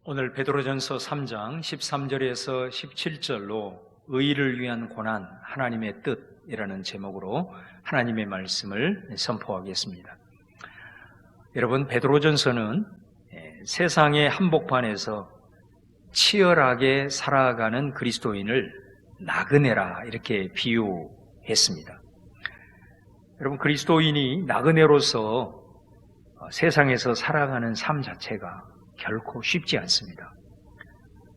오늘 베드로전서 3장 13절에서 17절로 의를 위한 고난, 하나님의 뜻이라는 제목으로 하나님의 말씀을 선포하겠습니다. 여러분, 베드로전서는 세상의 한복판에서 치열하게 살아가는 그리스도인을 나그네라 이렇게 비유했습니다. 여러분, 그리스도인이 나그네로서 세상에서 살아가는 삶 자체가 결코 쉽지 않습니다.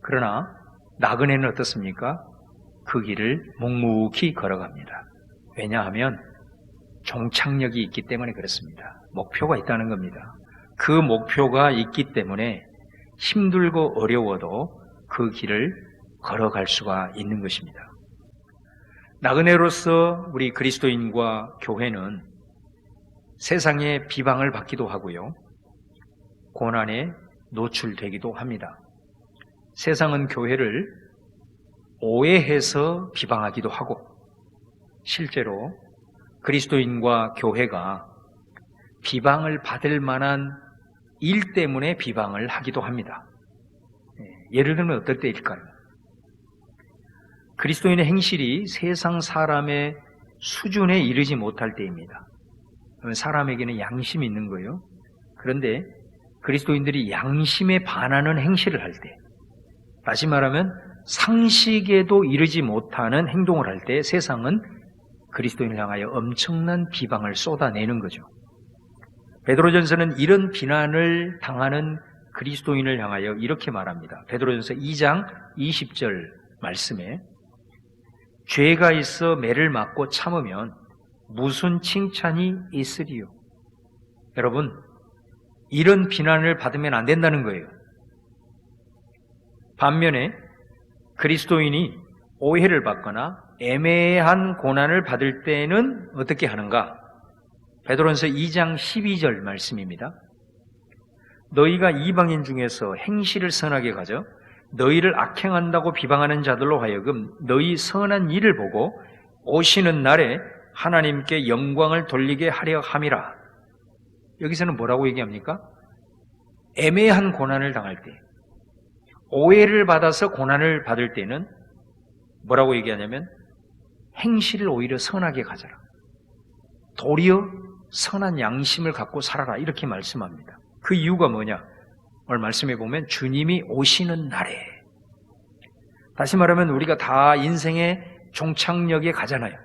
그러나 나그네는 어떻습니까? 그 길을 묵묵히 걸어갑니다. 왜냐하면 종착역이 있기 때문에 그렇습니다. 목표가 있다는 겁니다. 그 목표가 있기 때문에 힘들고 어려워도 그 길을 걸어갈 수가 있는 것입니다. 나그네로서 우리 그리스도인과 교회는 세상의 비방을 받기도 하고요, 고난에 노출되기도 합니다. 세상은 교회를 오해해서 비방하기도 하고, 실제로 그리스도인과 교회가 비방을 받을 만한 일 때문에 비방을 하기도 합니다. 예를 들면 어떨 때일까요? 그리스도인의 행실이 세상 사람의 수준에 이르지 못할 때입니다. 사람에게는 양심이 있는 거예요. 그런데 그리스도인들이 양심에 반하는 행실을 할 때, 다시 말하면 상식에도 이르지 못하는 행동을 할 때 세상은 그리스도인을 향하여 엄청난 비방을 쏟아내는 거죠. 베드로전서는 이런 비난을 당하는 그리스도인을 향하여 이렇게 말합니다. 베드로전서 2장 20절 말씀에 죄가 있어 매를 맞고 참으면 무슨 칭찬이 있으리요. 여러분, 이런 비난을 받으면 안 된다는 거예요. 반면에 그리스도인이 오해를 받거나 애매한 고난을 받을 때는 어떻게 하는가? 베드로전서 2장 12절 말씀입니다. 너희가 이방인 중에서 행실을 선하게 가져 너희를 악행한다고 비방하는 자들로 하여금 너희 선한 일을 보고 오시는 날에 하나님께 영광을 돌리게 하려 함이라. 여기서는 뭐라고 얘기합니까? 애매한 고난을 당할 때, 오해를 받아서 고난을 받을 때는 뭐라고 얘기하냐면 행실을 오히려 선하게 가져라, 도리어 선한 양심을 갖고 살아라, 이렇게 말씀합니다. 그 이유가 뭐냐? 오늘 말씀해 보면 주님이 오시는 날에, 다시 말하면 우리가 다 인생의 종착역에 가잖아요.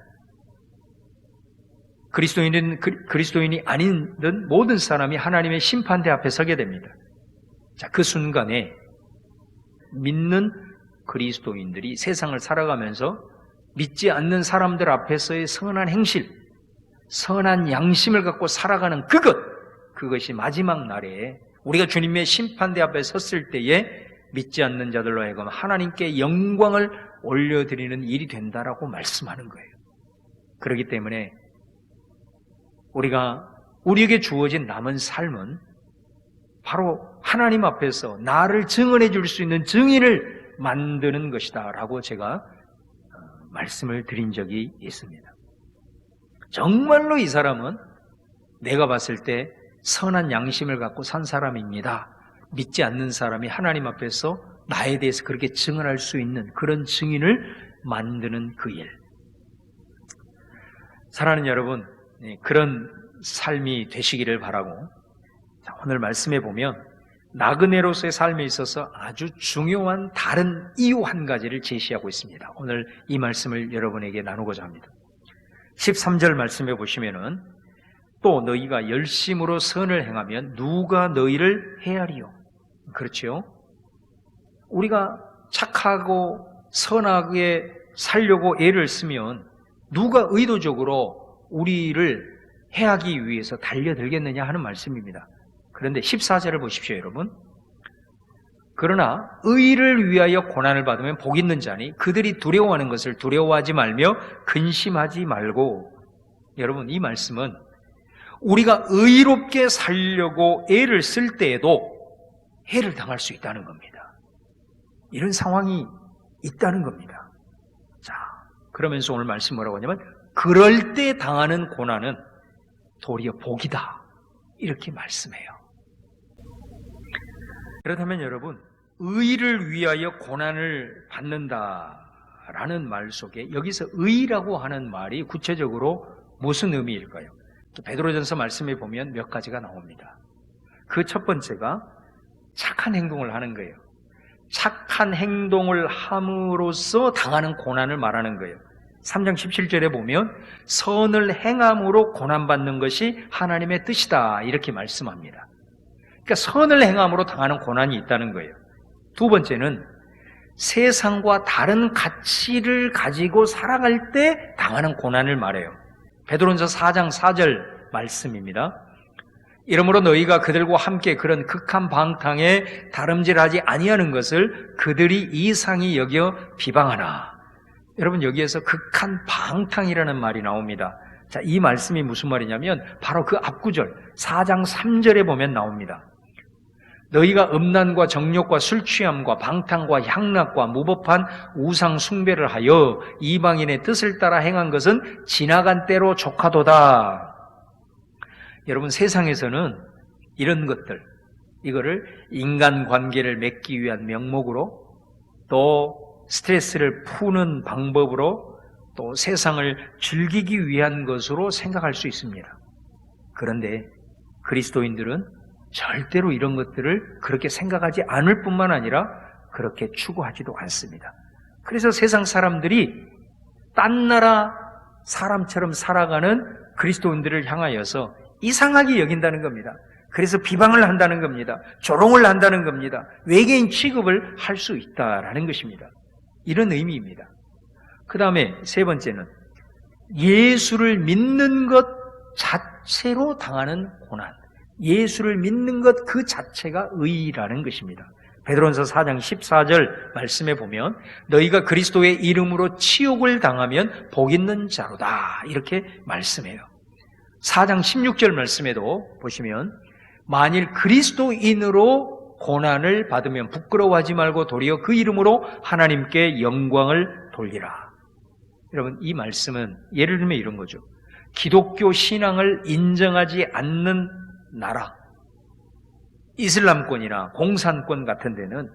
그리스도인이 아닌 모든 사람이 하나님의 심판대 앞에 서게 됩니다. 자, 그 순간에 믿는 그리스도인들이 세상을 살아가면서 믿지 않는 사람들 앞에서의 선한 행실, 선한 양심을 갖고 살아가는 그것이 마지막 날에 우리가 주님의 심판대 앞에 섰을 때에 믿지 않는 자들로 하여금 하나님께 영광을 올려드리는 일이 된다라고 말씀하는 거예요. 그렇기 때문에 우리에게 주어진 남은 삶은 바로 하나님 앞에서 나를 증언해 줄 수 있는 증인을 만드는 것이다 라고 제가 말씀을 드린 적이 있습니다. 정말로 이 사람은 내가 봤을 때 선한 양심을 갖고 산 사람입니다, 믿지 않는 사람이 하나님 앞에서 나에 대해서 그렇게 증언할 수 있는 그런 증인을 만드는 그 일. 사랑하는 여러분, 그런 삶이 되시기를 바라고, 오늘 말씀해 보면 나그네로서의 삶에 있어서 아주 중요한 다른 이유 한 가지를 제시하고 있습니다. 오늘 이 말씀을 여러분에게 나누고자 합니다. 13절 말씀해 보시면은 또 너희가 열심으로 선을 행하면 누가 너희를 헤아리요. 그렇죠? 우리가 착하고 선하게 살려고 애를 쓰면 누가 의도적으로 우리를 해하기 위해서 달려들겠느냐 하는 말씀입니다. 그런데 14절을 보십시오, 여러분. 그러나 의를 위하여 고난을 받으면 복 있는 자니 그들이 두려워하는 것을 두려워하지 말며 근심하지 말고. 여러분, 이 말씀은 우리가 의롭게 살려고 애를 쓸 때에도 해를 당할 수 있다는 겁니다. 이런 상황이 있다는 겁니다. 자, 그러면서 오늘 말씀 뭐라고 하냐면 그럴 때 당하는 고난은 도리어 복이다, 이렇게 말씀해요. 그렇다면 여러분, 의를 위하여 고난을 받는다라는 말 속에 여기서 의라고 하는 말이 구체적으로 무슨 의미일까요? 또 베드로전서 말씀에 보면 몇 가지가 나옵니다. 그 첫 번째가 착한 행동을 하는 거예요. 착한 행동을 함으로써 당하는 고난을 말하는 거예요. 3장 17절에 보면 선을 행함으로 고난받는 것이 하나님의 뜻이다 이렇게 말씀합니다. 그러니까 선을 행함으로 당하는 고난이 있다는 거예요. 두 번째는 세상과 다른 가치를 가지고 살아갈 때 당하는 고난을 말해요. 베드로전서 4장 4절 말씀입니다. 이러므로 너희가 그들과 함께 그런 극한 방탕에 다름질하지 아니하는 것을 그들이 이상히 여겨 비방하나. 여러분 여기에서 극한 방탕이라는 말이 나옵니다. 자, 이 말씀이 무슨 말이냐면 바로 그 앞구절 4장 3절에 보면 나옵니다. 너희가 음란과 정욕과 술취함과 방탕과 향락과 무법한 우상 숭배를 하여 이방인의 뜻을 따라 행한 것은 지나간 때로 족하도다. 여러분 세상에서는 이런 것들, 이거를 인간관계를 맺기 위한 명목으로 또 스트레스를 푸는 방법으로 또 세상을 즐기기 위한 것으로 생각할 수 있습니다. 그런데 그리스도인들은 절대로 이런 것들을 그렇게 생각하지 않을 뿐만 아니라 그렇게 추구하지도 않습니다. 그래서 세상 사람들이 딴 나라 사람처럼 살아가는 그리스도인들을 향하여서 이상하게 여긴다는 겁니다. 그래서 비방을 한다는 겁니다. 조롱을 한다는 겁니다. 외계인 취급을 할 수 있다라는 것입니다. 이런 의미입니다. 그 다음에 세 번째는 예수를 믿는 것 자체로 당하는 고난. 예수를 믿는 것 그 자체가 의라는 것입니다. 베드로전서 4장 14절 말씀에 보면 너희가 그리스도의 이름으로 치욕을 당하면 복 있는 자로다 이렇게 말씀해요. 4장 16절 말씀에도 보시면 만일 그리스도인으로 고난을 받으면 부끄러워하지 말고 도리어 그 이름으로 하나님께 영광을 돌리라. 여러분 이 말씀은 예를 들면 이런 거죠. 기독교 신앙을 인정하지 않는 나라, 이슬람권이나 공산권 같은 데는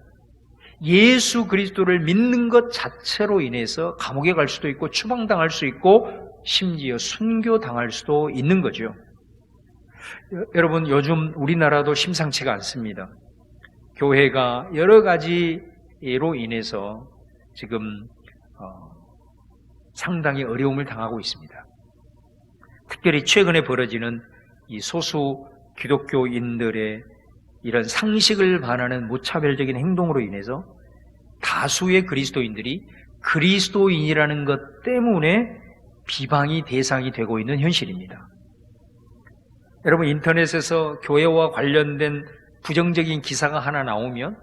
예수 그리스도를 믿는 것 자체로 인해서 감옥에 갈 수도 있고 추방당할 수 있고 심지어 순교당할 수도 있는 거죠. 여러분 요즘 우리나라도 심상치가 않습니다. 교회가 여러 가지로 인해서 지금 상당히 어려움을 당하고 있습니다. 특별히 최근에 벌어지는 이 소수 기독교인들의 이런 상식을 반하는 무차별적인 행동으로 인해서 다수의 그리스도인들이 그리스도인이라는 것 때문에 비방이 대상이 되고 있는 현실입니다. 여러분 인터넷에서 교회와 관련된 부정적인 기사가 하나 나오면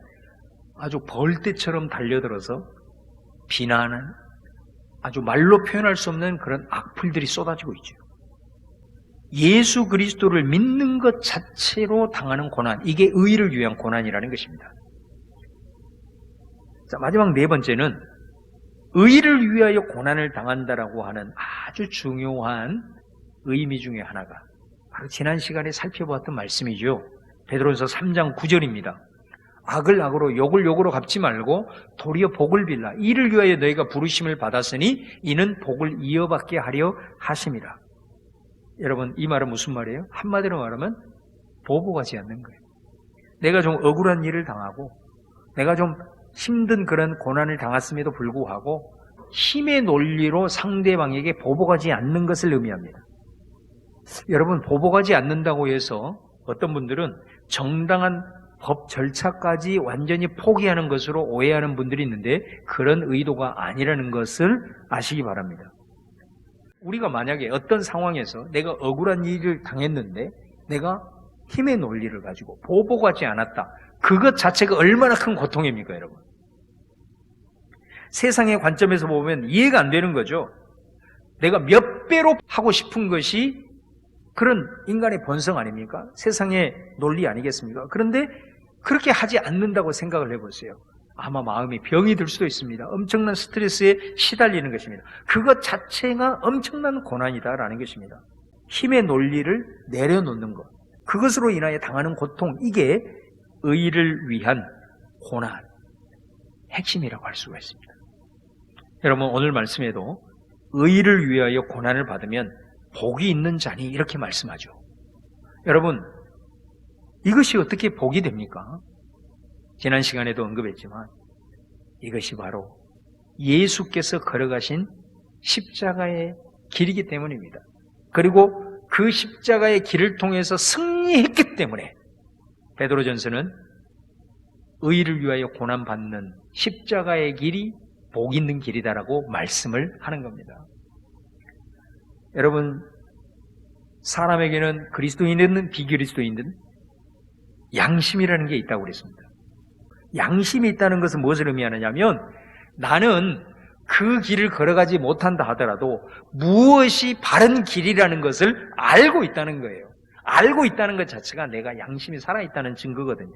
아주 벌떼처럼 달려들어서 비난하는 아주 말로 표현할 수 없는 그런 악플들이 쏟아지고 있죠. 예수 그리스도를 믿는 것 자체로 당하는 고난, 이게 의를 위한 고난이라는 것입니다. 자, 마지막 네 번째는 의를 위하여 고난을 당한다라고 하는 아주 중요한 의미 중에 하나가 바로 지난 시간에 살펴보았던 말씀이죠. 베드로전서 3장 9절입니다. 악을 악으로 욕을 욕으로 갚지 말고 도리어 복을 빌라. 이를 위하여 너희가 부르심을 받았으니 이는 복을 이어받게 하려 하심이라. 여러분 이 말은 무슨 말이에요? 한마디로 말하면 보복하지 않는 거예요. 내가 좀 억울한 일을 당하고 내가 좀 힘든 그런 고난을 당했음에도 불구하고 힘의 논리로 상대방에게 보복하지 않는 것을 의미합니다. 여러분 보복하지 않는다고 해서 어떤 분들은 정당한 법 절차까지 완전히 포기하는 것으로 오해하는 분들이 있는데 그런 의도가 아니라는 것을 아시기 바랍니다. 우리가 만약에 어떤 상황에서 내가 억울한 일을 당했는데 내가 힘의 논리를 가지고 보복하지 않았다. 그것 자체가 얼마나 큰 고통입니까, 여러분? 세상의 관점에서 보면 이해가 안 되는 거죠. 내가 몇 배로 하고 싶은 것이 그런 인간의 본성 아닙니까? 세상의 논리 아니겠습니까? 그런데 그렇게 하지 않는다고 생각을 해보세요. 아마 마음이 병이 들 수도 있습니다. 엄청난 스트레스에 시달리는 것입니다. 그것 자체가 엄청난 고난이다라는 것입니다. 힘의 논리를 내려놓는 것, 그것으로 인하여 당하는 고통, 이게 의를 위한 고난, 핵심이라고 할 수가 있습니다. 여러분, 오늘 말씀에도 의를 위하여 고난을 받으면 복이 있는 자니 이렇게 말씀하죠. 여러분, 이것이 어떻게 복이 됩니까? 지난 시간에도 언급했지만 이것이 바로 예수께서 걸어가신 십자가의 길이기 때문입니다. 그리고 그 십자가의 길을 통해서 승리했기 때문에 베드로전서는 의를 위하여 고난받는 십자가의 길이 복 있는 길이다라고 말씀을 하는 겁니다. 여러분, 사람에게는 그리스도인이든 비그리스도인이든 양심이라는 게 있다고 그랬습니다. 양심이 있다는 것은 무엇을 의미하느냐면 나는 그 길을 걸어가지 못한다 하더라도 무엇이 바른 길이라는 것을 알고 있다는 거예요. 알고 있다는 것 자체가 내가 양심이 살아있다는 증거거든요.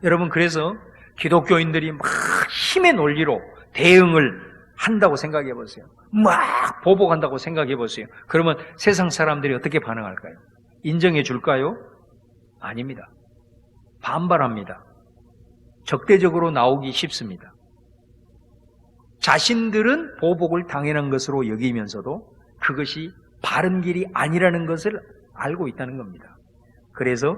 여러분, 그래서 기독교인들이 막 힘의 논리로 대응을 한다고 생각해 보세요. 막 보복한다고 생각해 보세요. 그러면 세상 사람들이 어떻게 반응할까요? 인정해 줄까요? 아닙니다. 반발합니다. 적대적으로 나오기 쉽습니다. 자신들은 보복을 당연한 것으로 여기면서도 그것이 바른 길이 아니라는 것을 알고 있다는 겁니다. 그래서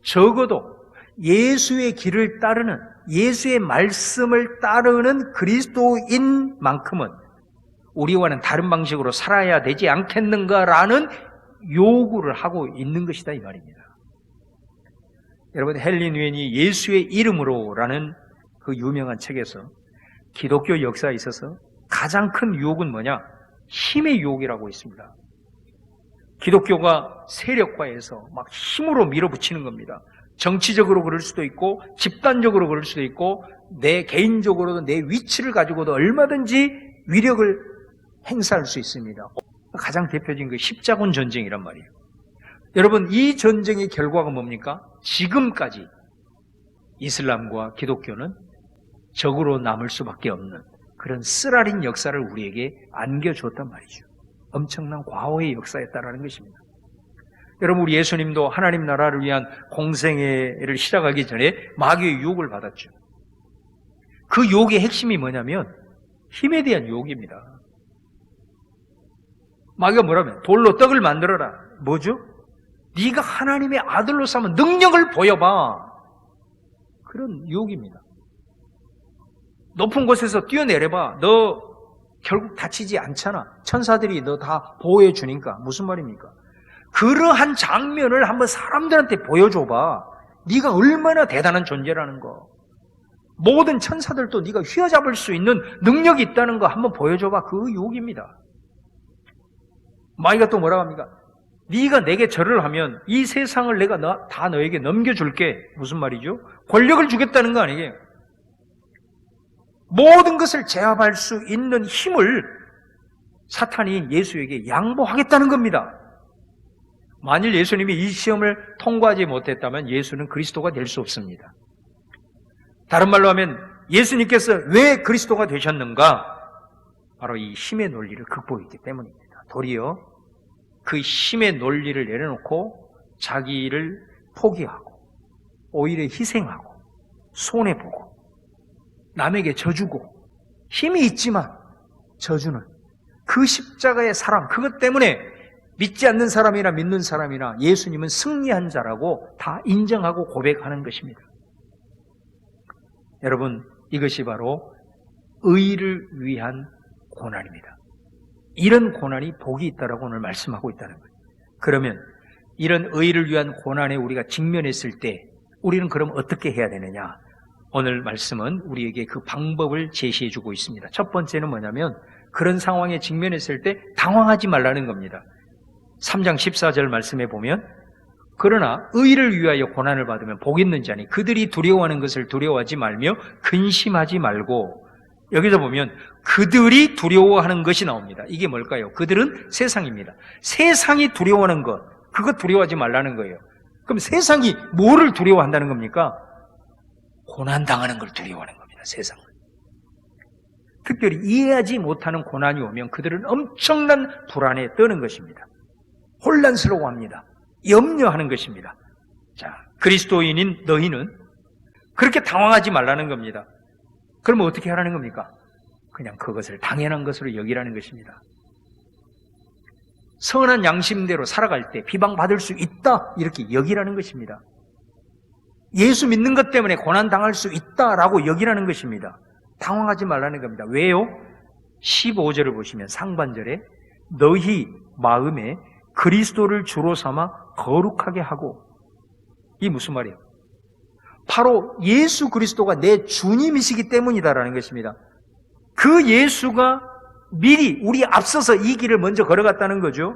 적어도 예수의 길을 따르는, 예수의 말씀을 따르는 그리스도인만큼은 우리와는 다른 방식으로 살아야 되지 않겠는가라는 요구를 하고 있는 것이다 이 말입니다. 여러분, 헨리 누엔이 예수의 이름으로라는 그 유명한 책에서 기독교 역사에 있어서 가장 큰 유혹은 뭐냐? 힘의 유혹이라고 있습니다. 기독교가 세력화해서 막 힘으로 밀어붙이는 겁니다. 정치적으로 그럴 수도 있고 집단적으로 그럴 수도 있고 내 개인적으로도 내 위치를 가지고도 얼마든지 위력을 행사할 수 있습니다. 가장 대표적인 그 십자군 전쟁이란 말이에요. 여러분, 이 전쟁의 결과가 뭡니까? 지금까지 이슬람과 기독교는 적으로 남을 수밖에 없는 그런 쓰라린 역사를 우리에게 안겨줬단 말이죠. 엄청난 과오의 역사였다라는 것입니다. 여러분, 우리 예수님도 하나님 나라를 위한 공생애를 시작하기 전에 마귀의 유혹을 받았죠. 그 유혹의 핵심이 뭐냐면 힘에 대한 유혹입니다. 마귀가 뭐라면 돌로 떡을 만들어라. 뭐죠? 네가 하나님의 아들로서 하면 능력을 보여봐. 그런 유혹입니다. 높은 곳에서 뛰어내려봐. 너 결국 다치지 않잖아. 천사들이 너 다 보호해 주니까. 무슨 말입니까? 그러한 장면을 한번 사람들한테 보여줘봐. 네가 얼마나 대단한 존재라는 거. 모든 천사들도 네가 휘어잡을 수 있는 능력이 있다는 거 한번 보여줘봐. 그 유혹입니다. 마귀가 또 뭐라고 합니까? 네가 내게 절을 하면 이 세상을 내가 다 너에게 넘겨줄게. 무슨 말이죠? 권력을 주겠다는 거 아니에요? 모든 것을 제압할 수 있는 힘을 사탄이 예수에게 양보하겠다는 겁니다. 만일 예수님이 이 시험을 통과하지 못했다면 예수는 그리스도가 될 수 없습니다. 다른 말로 하면 예수님께서 왜 그리스도가 되셨는가? 바로 이 힘의 논리를 극복했기 때문입니다. 도리어 그 힘의 논리를 내려놓고 자기를 포기하고 오히려 희생하고 손해보고 남에게 져주고 힘이 있지만 져주는 그 십자가의 사랑, 그것 때문에 믿지 않는 사람이나 믿는 사람이나 예수님은 승리한 자라고 다 인정하고 고백하는 것입니다. 여러분, 이것이 바로 의를 위한 고난입니다. 이런 고난이 복이 있다라고 오늘 말씀하고 있다는 거예요. 그러면 이런 의를 위한 고난에 우리가 직면했을 때 우리는 그럼 어떻게 해야 되느냐? 오늘 말씀은 우리에게 그 방법을 제시해 주고 있습니다. 첫 번째는 뭐냐면 그런 상황에 직면했을 때 당황하지 말라는 겁니다. 3장 14절 말씀에 보면 그러나 의를 위하여 고난을 받으면 복 있는 자니 그들이 두려워하는 것을 두려워하지 말며 근심하지 말고, 여기서 보면 그들이 두려워하는 것이 나옵니다. 이게 뭘까요? 그들은 세상입니다. 세상이 두려워하는 것, 그거 두려워하지 말라는 거예요. 그럼 세상이 뭐를 두려워한다는 겁니까? 고난당하는 걸 두려워하는 겁니다. 세상을. 특별히 이해하지 못하는 고난이 오면 그들은 엄청난 불안에 떠는 것입니다. 혼란스러워합니다. 염려하는 것입니다. 자, 그리스도인인 너희는 그렇게 당황하지 말라는 겁니다. 그러면 어떻게 하라는 겁니까? 그냥 그것을 당연한 것으로 여기라는 것입니다. 선한 양심대로 살아갈 때 비방받을 수 있다, 이렇게 여기라는 것입니다. 예수 믿는 것 때문에 고난당할 수 있다라고 여기라는 것입니다. 당황하지 말라는 겁니다. 왜요? 15절을 보시면 상반절에 너희 마음에 그리스도를 주로 삼아 거룩하게 하고, 이 무슨 말이에요? 바로 예수 그리스도가 내 주님이시기 때문이다라는 것입니다. 그 예수가 미리 우리 앞서서 이 길을 먼저 걸어갔다는 거죠.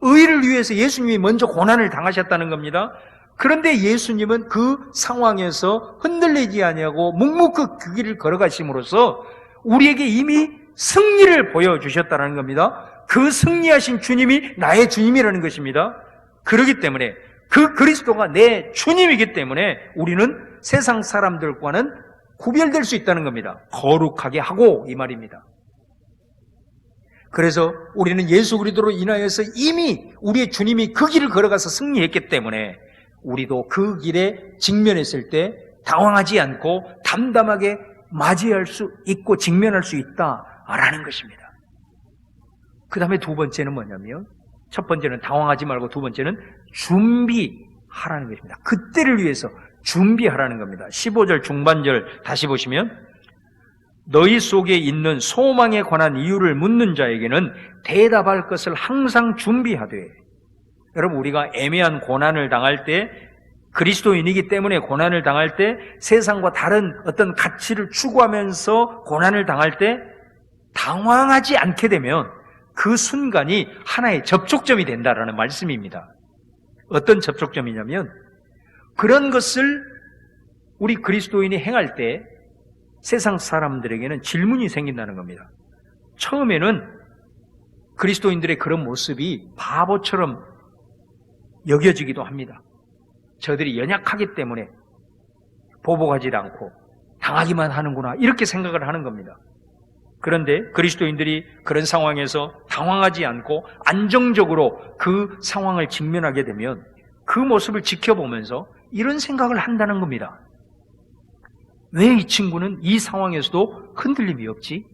의를 위해서 예수님이 먼저 고난을 당하셨다는 겁니다. 그런데 예수님은 그 상황에서 흔들리지 아니하고 묵묵히 그 길을 걸어가심으로써 우리에게 이미 승리를 보여주셨다는 겁니다. 그 승리하신 주님이 나의 주님이라는 것입니다. 그렇기 때문에 그 그리스도가 내 주님이기 때문에 우리는 세상 사람들과는 구별될 수 있다는 겁니다. 거룩하게 하고, 이 말입니다. 그래서 우리는 예수 그리스도로 인하여서 이미 우리의 주님이 그 길을 걸어가서 승리했기 때문에 우리도 그 길에 직면했을 때 당황하지 않고 담담하게 맞이할 수 있고 직면할 수 있다라는 것입니다. 그 다음에 두 번째는 뭐냐면, 첫 번째는 당황하지 말고 두 번째는 준비하라는 것입니다. 그때를 위해서 준비하라는 겁니다. 15절 중반절 다시 보시면 너희 속에 있는 소망에 관한 이유를 묻는 자에게는 대답할 것을 항상 준비하되. 여러분, 우리가 애매한 고난을 당할 때, 그리스도인이기 때문에 고난을 당할 때, 세상과 다른 어떤 가치를 추구하면서 고난을 당할 때 당황하지 않게 되면 그 순간이 하나의 접촉점이 된다라는 말씀입니다. 어떤 접촉점이냐면, 그런 것을 우리 그리스도인이 행할 때 세상 사람들에게는 질문이 생긴다는 겁니다. 처음에는 그리스도인들의 그런 모습이 바보처럼 여겨지기도 합니다. 저들이 연약하기 때문에 보복하지 않고 당하기만 하는구나, 이렇게 생각을 하는 겁니다. 그런데 그리스도인들이 그런 상황에서 당황하지 않고 안정적으로 그 상황을 직면하게 되면 그 모습을 지켜보면서 이런 생각을 한다는 겁니다. 왜 이 친구는 이 상황에서도 흔들림이 없지?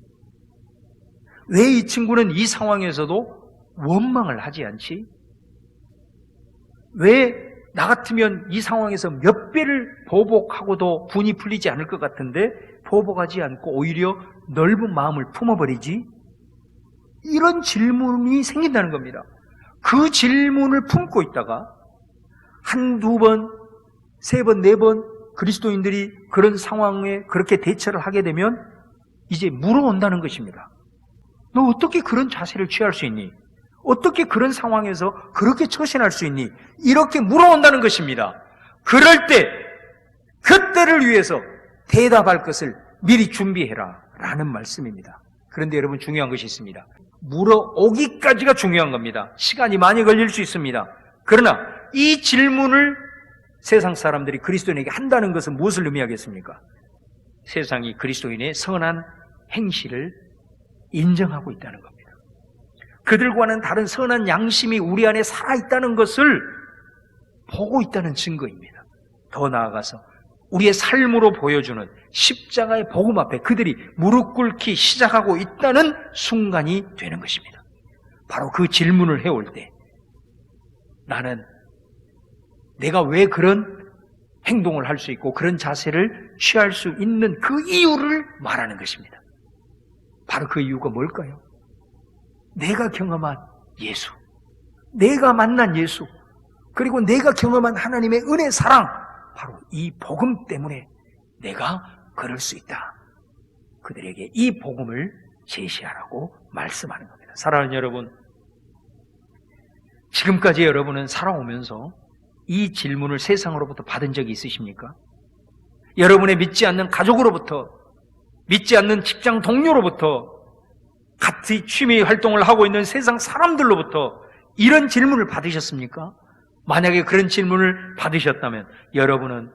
왜 이 친구는 이 상황에서도 원망을 하지 않지? 왜 나 같으면 이 상황에서 몇 배를 보복하고도 분이 풀리지 않을 것 같은데 보복하지 않고 오히려 넓은 마음을 품어버리지? 이런 질문이 생긴다는 겁니다. 그 질문을 품고 있다가 한두 번, 세 번, 네 번 그리스도인들이 그런 상황에 그렇게 대처를 하게 되면 이제 물어온다는 것입니다. 너 어떻게 그런 자세를 취할 수 있니? 어떻게 그런 상황에서 그렇게 처신할 수 있니? 이렇게 물어온다는 것입니다. 그럴 때, 그때를 위해서 대답할 것을 미리 준비해라 라는 말씀입니다. 그런데 여러분, 중요한 것이 있습니다. 물어오기까지가 중요한 겁니다. 시간이 많이 걸릴 수 있습니다. 그러나 이 질문을 세상 사람들이 그리스도인에게 한다는 것은 무엇을 의미하겠습니까? 세상이 그리스도인의 선한 행실을 인정하고 있다는 겁니다. 그들과는 다른 선한 양심이 우리 안에 살아있다는 것을 보고 있다는 증거입니다. 더 나아가서 우리의 삶으로 보여주는 십자가의 복음 앞에 그들이 무릎 꿇기 시작하고 있다는 순간이 되는 것입니다. 바로 그 질문을 해올 때 나는 내가 왜 그런 행동을 할 수 있고 그런 자세를 취할 수 있는 그 이유를 말하는 것입니다. 바로 그 이유가 뭘까요? 내가 경험한 예수, 내가 만난 예수, 그리고 내가 경험한 하나님의 은혜, 사랑, 바로 이 복음 때문에 내가 그럴 수 있다. 그들에게 이 복음을 제시하라고 말씀하는 겁니다. 사랑하는 여러분, 지금까지 여러분은 살아오면서 이 질문을 세상으로부터 받은 적이 있으십니까? 여러분의 믿지 않는 가족으로부터, 믿지 않는 직장 동료로부터, 같이 취미 활동을 하고 있는 세상 사람들로부터 이런 질문을 받으셨습니까? 만약에 그런 질문을 받으셨다면 여러분은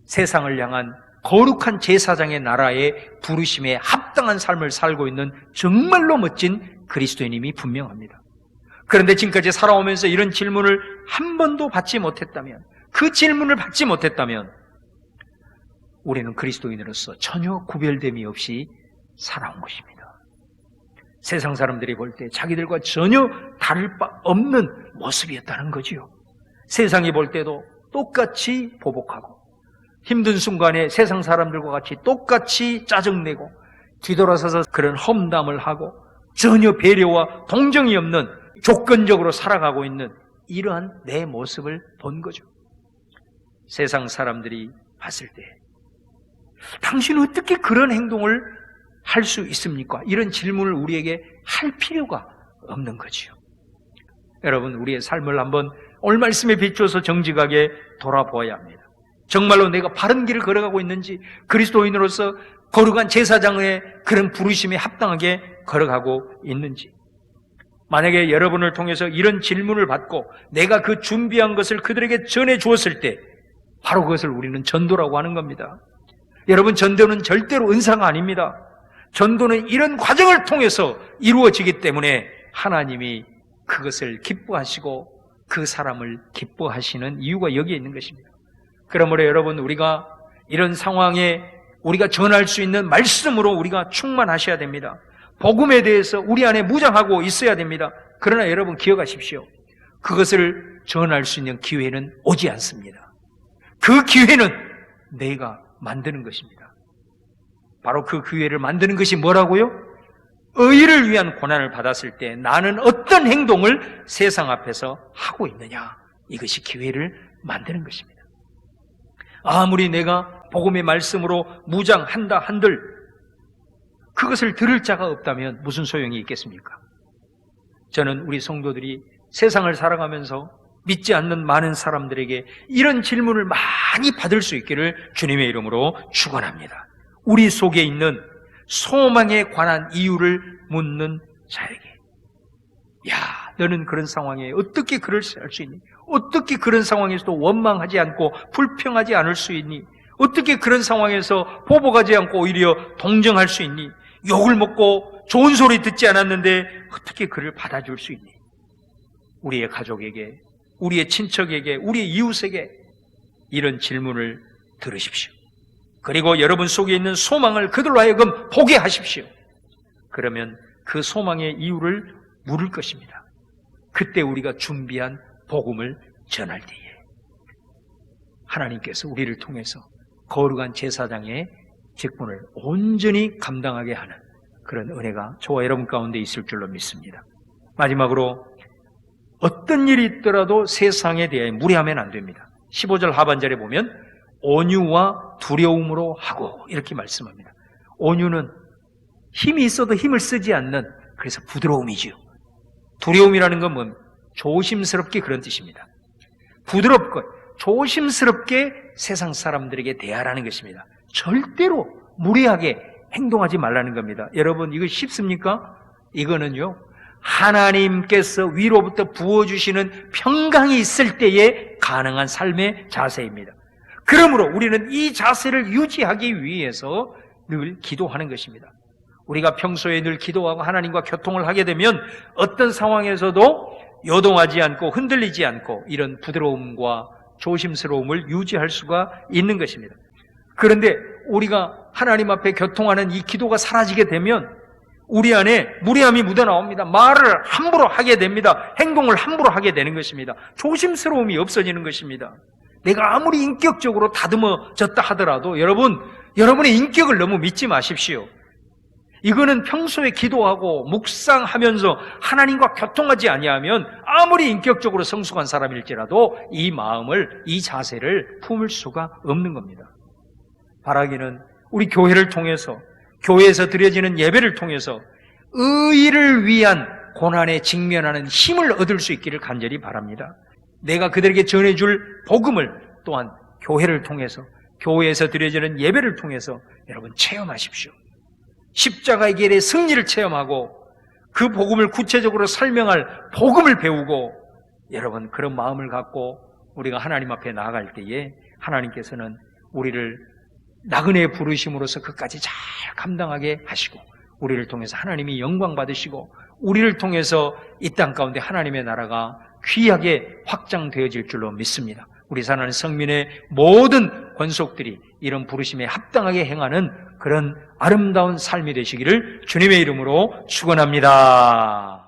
세상을 향한 거룩한 제사장의 나라의 부르심에 합당한 삶을 살고 있는 정말로 멋진 그리스도인임이 분명합니다. 그런데 지금까지 살아오면서 이런 질문을 한 번도 받지 못했다면, 그 질문을 받지 못했다면 우리는 그리스도인으로서 전혀 구별됨이 없이 살아온 것입니다. 세상 사람들이 볼 때 자기들과 전혀 다를 바 없는 모습이었다는 거지요. 세상이 볼 때도 똑같이 보복하고 힘든 순간에 세상 사람들과 같이 똑같이 짜증내고 뒤돌아서서 그런 험담을 하고 전혀 배려와 동정이 없는 조건적으로 살아가고 있는 이러한 내 모습을 본 거죠. 세상 사람들이 봤을 때 당신은 어떻게 그런 행동을 할 수 있습니까? 이런 질문을 우리에게 할 필요가 없는 거지요. 여러분, 우리의 삶을 한번 오늘 말씀에 비추어서 정직하게 돌아보아야 합니다. 정말로 내가 바른 길을 걸어가고 있는지, 그리스도인으로서 거룩한 제사장의 그런 부르심에 합당하게 걸어가고 있는지, 만약에 여러분을 통해서 이런 질문을 받고 내가 그 준비한 것을 그들에게 전해 주었을 때 바로 그것을 우리는 전도라고 하는 겁니다. 여러분, 전도는 절대로 은사가 아닙니다. 전도는 이런 과정을 통해서 이루어지기 때문에 하나님이 그것을 기뻐하시고 그 사람을 기뻐하시는 이유가 여기에 있는 것입니다. 그러므로 여러분, 우리가 이런 상황에 우리가 전할 수 있는 말씀으로 우리가 충만하셔야 됩니다. 복음에 대해서 우리 안에 무장하고 있어야 됩니다. 그러나 여러분 기억하십시오. 그것을 전할 수 있는 기회는 오지 않습니다. 그 기회는 내가 만드는 것입니다. 바로 그 기회를 만드는 것이 뭐라고요? 의를 위한 고난을 받았을 때 나는 어떤 행동을 세상 앞에서 하고 있느냐, 이것이 기회를 만드는 것입니다. 아무리 내가 복음의 말씀으로 무장한다 한들 그것을 들을 자가 없다면 무슨 소용이 있겠습니까? 저는 우리 성도들이 세상을 살아가면서 믿지 않는 많은 사람들에게 이런 질문을 많이 받을 수 있기를 주님의 이름으로 축원합니다. 우리 속에 있는 소망에 관한 이유를 묻는 자에게, 야, 너는 그런 상황에 어떻게 그럴 수 있니? 어떻게 그런 상황에서도 원망하지 않고 불평하지 않을 수 있니? 어떻게 그런 상황에서 보복하지 않고 오히려 동정할 수 있니? 욕을 먹고 좋은 소리 듣지 않았는데 어떻게 그를 받아줄 수 있니? 우리의 가족에게, 우리의 친척에게, 우리의 이웃에게 이런 질문을 들으십시오. 그리고 여러분 속에 있는 소망을 그들로 하여금 보게 하십시오. 그러면 그 소망의 이유를 물을 것입니다. 그때 우리가 준비한 복음을 전할 때에 하나님께서 우리를 통해서 거룩한 제사장의 직분을 온전히 감당하게 하는 그런 은혜가 저와 여러분 가운데 있을 줄로 믿습니다. 마지막으로 어떤 일이 있더라도 세상에 대해 무례하면 안 됩니다. 15절 하반절에 보면 온유와 두려움으로 하고 이렇게 말씀합니다. 온유는 힘이 있어도 힘을 쓰지 않는, 그래서 부드러움이지요. 두려움이라는 건 뭐 조심스럽게 그런 뜻입니다. 부드럽고 조심스럽게 세상 사람들에게 대하라는 것입니다. 절대로 무례하게 행동하지 말라는 겁니다. 여러분, 이거 쉽습니까? 이거는요, 하나님께서 위로부터 부어주시는 평강이 있을 때에 가능한 삶의 자세입니다. 그러므로 우리는 이 자세를 유지하기 위해서 늘 기도하는 것입니다. 우리가 평소에 늘 기도하고 하나님과 교통을 하게 되면 어떤 상황에서도 요동하지 않고 흔들리지 않고 이런 부드러움과 조심스러움을 유지할 수가 있는 것입니다. 그런데 우리가 하나님 앞에 교통하는 이 기도가 사라지게 되면 우리 안에 무례함이 묻어나옵니다. 말을 함부로 하게 됩니다. 행동을 함부로 하게 되는 것입니다. 조심스러움이 없어지는 것입니다. 내가 아무리 인격적으로 다듬어졌다 하더라도 여러분의 인격을 너무 믿지 마십시오. 이거는 평소에 기도하고 묵상하면서 하나님과 교통하지 아니하면 아무리 인격적으로 성숙한 사람일지라도 이 마음을, 이 자세를 품을 수가 없는 겁니다. 바라기는 우리 교회를 통해서, 교회에서 드려지는 예배를 통해서 의를 위한 고난에 직면하는 힘을 얻을 수 있기를 간절히 바랍니다. 내가 그들에게 전해줄 복음을 또한 교회를 통해서, 교회에서 드려지는 예배를 통해서 여러분 체험하십시오. 십자가의 길의 승리를 체험하고 그 복음을 구체적으로 설명할 복음을 배우고, 여러분 그런 마음을 갖고 우리가 하나님 앞에 나아갈 때에 하나님께서는 우리를 나그네 부르심으로써 그까지 잘 감당하게 하시고 우리를 통해서 하나님이 영광 받으시고 우리를 통해서 이 땅 가운데 하나님의 나라가 귀하게 확장되어질 줄로 믿습니다. 우리 사랑하는 성민의 모든 권속들이 이런 부르심에 합당하게 행하는 그런 아름다운 삶이 되시기를 주님의 이름으로 축원합니다.